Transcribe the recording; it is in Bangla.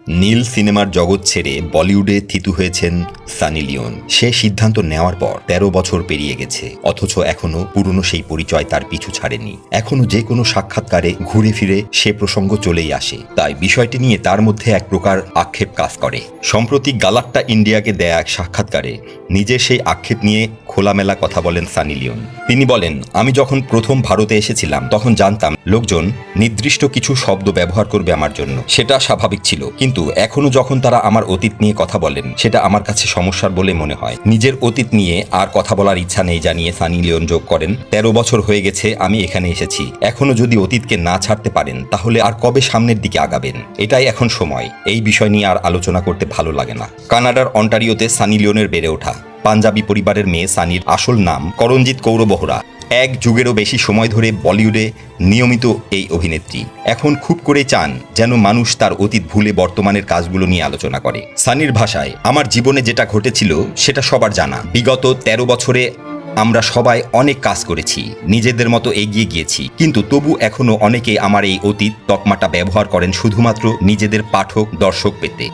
নীল সিনেমার জগৎ ছেড়ে বলিউডে থিতু হয়েছেন সানি লিওন। সে সিদ্ধান্ত নেওয়ার পর ১৩ বছর পেরিয়ে গেছে, অথচ এখনো পুরনো সেই পরিচয় তার পিছু ছাড়েনি। এখনো যে কোনো সাক্ষাৎকারে ঘুরে ফিরে সে প্রসঙ্গ চলেই আসে। তাই বিষয়টি নিয়ে তার মধ্যে এক প্রকার আক্ষেপ কাজ করে। সম্প্রতি গালাট্টা ইন্ডিয়াকে দেয়া এক সাক্ষাৎকারে নিজের সেই আক্ষেপ নিয়ে খোলামেলা কথা বলেন সানি লিওন। তিনি বলেন, আমি যখন প্রথম ভারতে এসেছিলাম তখন জানতাম লোকজন নির্দিষ্ট কিছু শব্দ ব্যবহার করবে আমার জন্য, সেটা স্বাভাবিক ছিল। কিন্তু এখনো যখন তারা আমার অতীত নিয়ে কথা বলেন সেটা আমার কাছে সমস্যার বলে মনে হয়। নিজের অতীত নিয়ে আর কথা বলার ইচ্ছা নেই জানিয়ে সানি লিওন যোগ করেন, ১৩ বছর হয়ে গেছে আমি এখানে এসেছি, এখনো যদি অতীতকে না ছাড়তে পারেন তাহলে আর কবে সামনের দিকে আগাবেন? এটাই এখন সময়। এই বিষয় নিয়ে আর আলোচনা করতে ভালো লাগে না। কানাডার অন্টারিওতে সানি লিওনের বেড়ে ওঠা। পাঞ্জাবি পরিবারের মেয়ে সানির আসল নাম করণজিৎ কৌর বোহরা। এক যুগেরও বেশি সময় ধরে বলিউডে নিয়মিত এই অভিনেত্রী এখন খুব করে চান যেন মানুষ তার অতীত ভুলে বর্তমানের কাজগুলো নিয়ে আলোচনা করে। সানির ভাষায়, আমার জীবনে যেটা ঘটেছিল সেটা সবার জানা। বিগত ১৩ বছরে আমরা সবাই অনেক কাজ করেছি, নিজেদের মতো এগিয়ে গিয়েছি, কিন্তু তবু এখনো অনেকে আমার এই অতীত তকমাটা ব্যবহার করেন শুধুমাত্র নিজেদের পাঠক দর্শক পেতে।